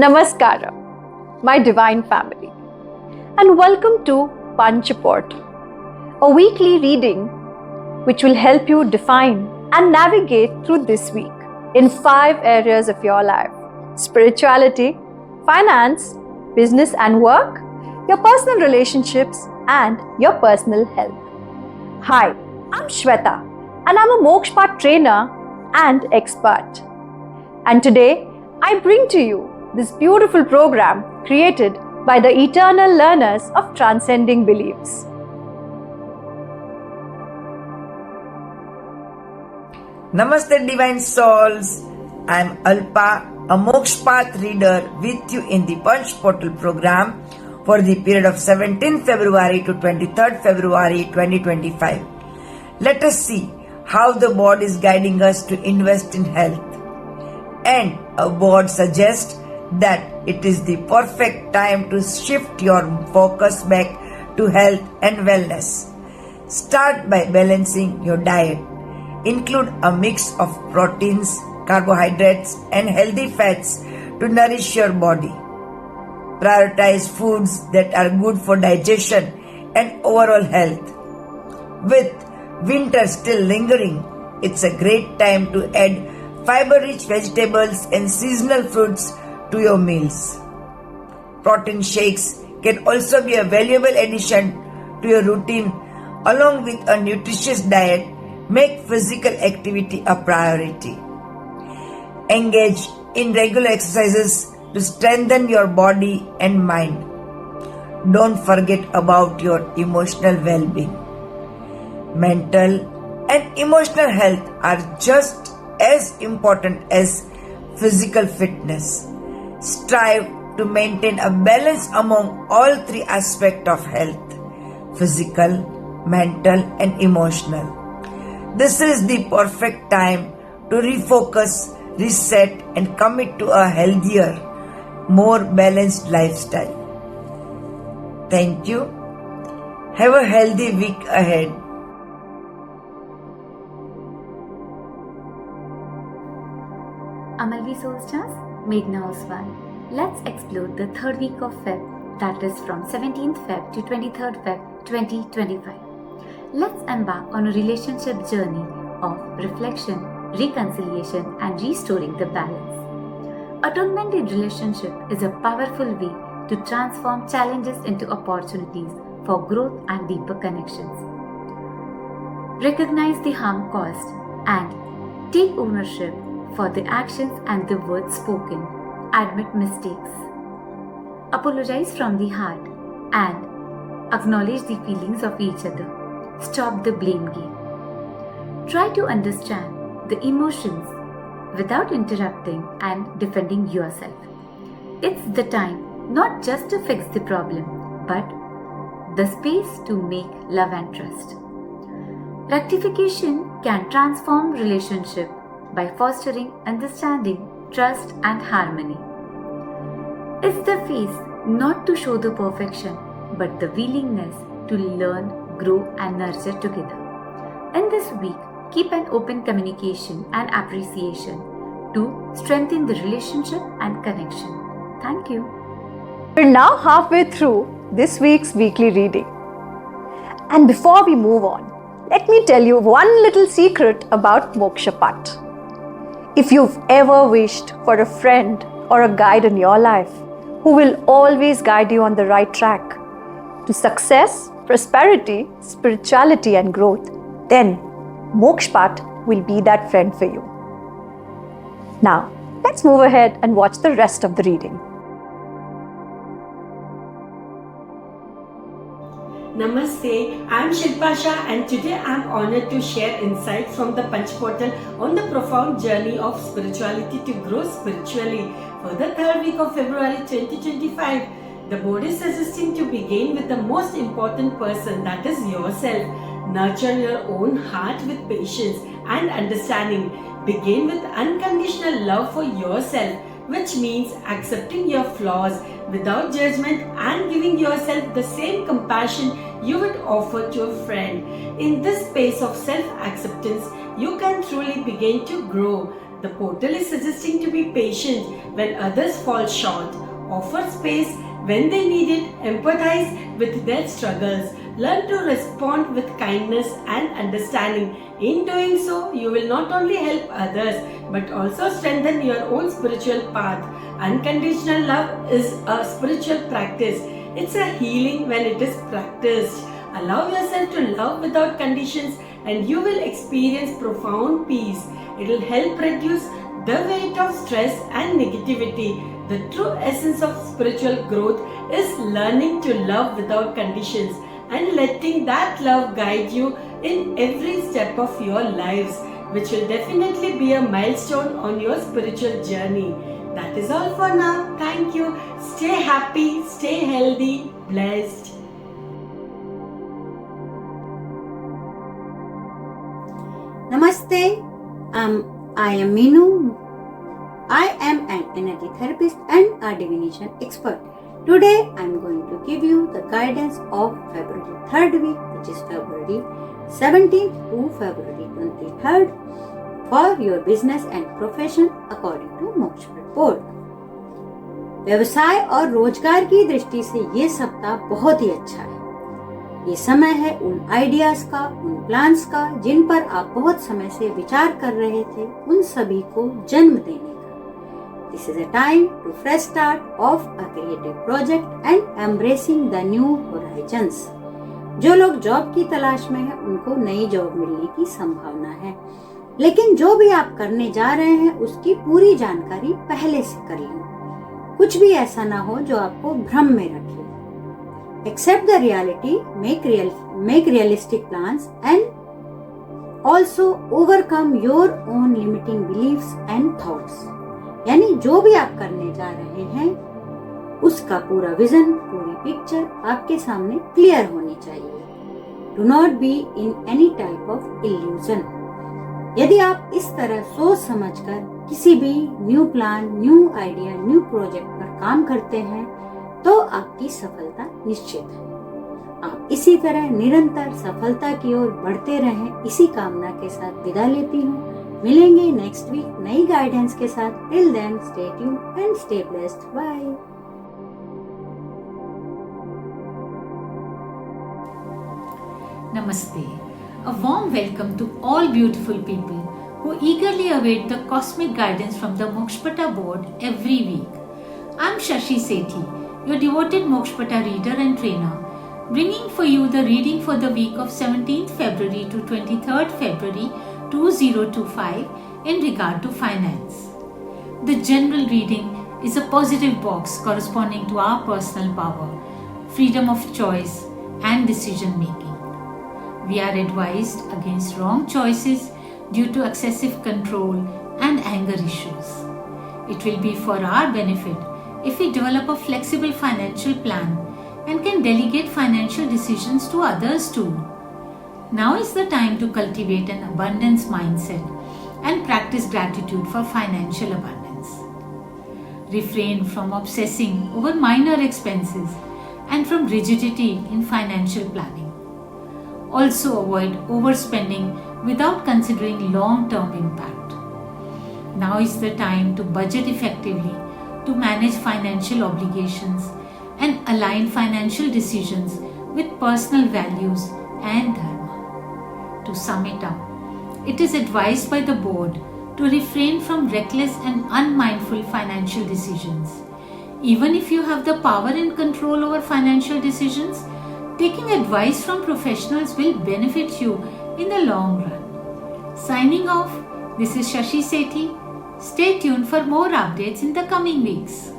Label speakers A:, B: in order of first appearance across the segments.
A: Namaskara, my divine family, and welcome to Panchaport, a weekly reading which will help you define and navigate through this week in 5 areas of your life: spirituality, finance, business and work, your personal relationships, and your personal health. Hi, I'm Shweta, and I'm a Mokshpath trainer and expert. And today, I bring to you this beautiful program created by the eternal learners of transcending beliefs.
B: Namaste Divine Souls. I am Alpa, a Mokshpath reader with you in the Punch Portal program for the period of 17th February to 23rd February 2025. Let us see how the board is guiding us to invest in health. And a board suggests that it is the perfect time to shift your focus back to health and wellness. Start by balancing your diet. Include a mix of proteins, carbohydrates, and healthy fats to nourish your body. Prioritize foods that are good for digestion and overall health. With winter still lingering, it's a great time to add fiber-rich vegetables and seasonal fruits to your meals. Protein shakes can also be a valuable addition to your routine. Along with a nutritious diet, make physical activity a priority. Engage in regular exercises to strengthen your body and mind. Don't forget about your emotional well-being. Mental and emotional health are just as important as physical fitness. Strive to maintain a balance among all 3 aspects of health: physical, mental, and emotional. This is the perfect time to refocus, reset, and commit to a healthier, more balanced lifestyle. Thank you. Have a healthy week ahead.
C: Amalvi Soul Stars, Meghna Oswal. Let's explore the third week of Feb, that is from 17th Feb to 23rd Feb 2025. Let's embark on a relationship journey of reflection, reconciliation, and restoring the balance. Atonement in relationship is a powerful way to transform challenges into opportunities for growth and deeper connections. Recognize the harm caused and take ownership for the actions and the words spoken. Admit mistakes. Apologize from the heart and acknowledge the feelings of each other. Stop the blame game. Try to understand the emotions without interrupting and defending yourself. It's the time not just to fix the problem, but the space to make love and trust. Rectification can transform relationship by fostering understanding, trust, and harmony. It's the phase not to show the perfection, but the willingness to learn, grow, and nurture together. In this week, keep an open communication and appreciation to strengthen the relationship and connection. Thank you.
A: We're now halfway through this week's weekly reading. And before we move on, let me tell you one little secret about Mokshpath. If you've ever wished for a friend or a guide in your life who will always guide you on the right track to success, prosperity, spirituality, and growth, then Mokshpath will be that friend for you. Now, let's move ahead and watch the rest of the reading.
D: Namaste, I am Shilpa Shah and today I am honored to share insights from the Panch Portal on the profound journey of spirituality to grow spiritually for the third week of February 2025. The board is suggesting to begin with the most important person, that is yourself. Nurture your own heart with patience and understanding. Begin with unconditional love for yourself, which means accepting your flaws without judgment and giving yourself the same compassion you would offer to a friend. In this space of self-acceptance, you can truly begin to grow. The portal is suggesting to be patient when others fall short, offer space when they need it, empathize with their struggles, learn to respond with kindness and understanding. In doing so, you will not only help others but also strengthen your own spiritual path. Unconditional love is a spiritual practice. It's a healing when it is practiced. Allow yourself to love without conditions and you will experience profound peace. It will help reduce the weight of stress and negativity. The true essence of spiritual growth is learning to love without conditions and letting that love guide you in every step of your lives, which will definitely be a milestone on your spiritual journey. That is all for now. Thank you. Stay happy, stay healthy, blessed.
E: Namaste. I am Meenu. I am an energy therapist and a divination expert. Today I am going to give you the guidance of February 3rd week, which is February 17th to February 23rd for your business and profession according to Mokshapat board. व्यवसाय और रोजगार की दृष्टि से ये सप्ताह बहुत ही अच्छा है। ये समय है उन आइडियाज का, उन प्लान्स का जिन पर आप बहुत समय से विचार कर रहे थे, उन सभी को जन्म देने का। This is a time to fresh start of a creative project and embracing the new horizons. जो लोग जॉब की तलाश में हैं, उनको नई जॉब मिलने की संभावना है। लेकिन जो भी आप करने जा रहे हैं, उसकी पूरी जानकारी पहले से कर लें। कुछ भी ऐसा ना हो जो आपको भ्रम में रखे। Accept the reality, make realistic plans and also overcome your own limiting beliefs and thoughts. यानी जो भी आप करने जा रहे हैं, उसका पूरा विजन, पूरी पिक्चर आपके सामने क्लियर होनी चाहिए। Do not be in any type of illusion. यदि आप इस तरह सोच समझकर किसी भी new plan, new idea, new project पर काम करते हैं, तो आपकी सफलता निश्चित है। आप इसी तरह निरंतर सफलता की ओर बढ़ते रहें, इसी कामना के साथ विदा लेती हूँ। मिलेंगे नेक्स्ट वीक नई गाइडेंस के साथ। Till then stay tuned and stay blessed. Bye.
F: Namaste. A warm welcome to all beautiful people who eagerly await the cosmic guidance from the Mokshpata board every week. I'm Shashi Sethi, your devoted Mokshpata reader and trainer, bringing for you the reading for the week of 17th February to 23rd February 2025 in regard to finance. The general reading is a positive box corresponding to our personal power, freedom of choice and decision making. We are advised against wrong choices due to excessive control and anger issues. It will be for our benefit if we develop a flexible financial plan and can delegate financial decisions to others too. Now is the time to cultivate an abundance mindset and practice gratitude for financial abundance. Refrain from obsessing over minor expenses and from rigidity in financial planning. Also avoid overspending without considering long-term impact. Now is the time to budget effectively, to manage financial obligations and align financial decisions with personal values and dharma. To sum it up, it is advised by the board to refrain from reckless and unmindful financial decisions. Even if you have the power and control over financial decisions, taking advice from professionals will benefit you in the long run. Signing off, this is Shashi Sethi. Stay tuned for more updates in the coming weeks.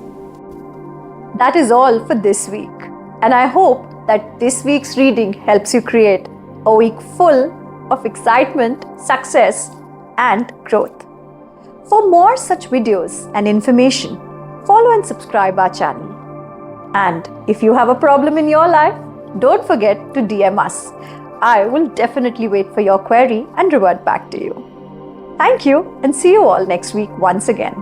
A: That is all for this week, and I hope that this week's reading helps you create a week full of excitement, success, and growth. For more such videos and information, follow and subscribe our channel. And if you have a problem in your life, don't forget to DM us. I will definitely wait for your query and revert back to you. Thank you and see you all next week once again.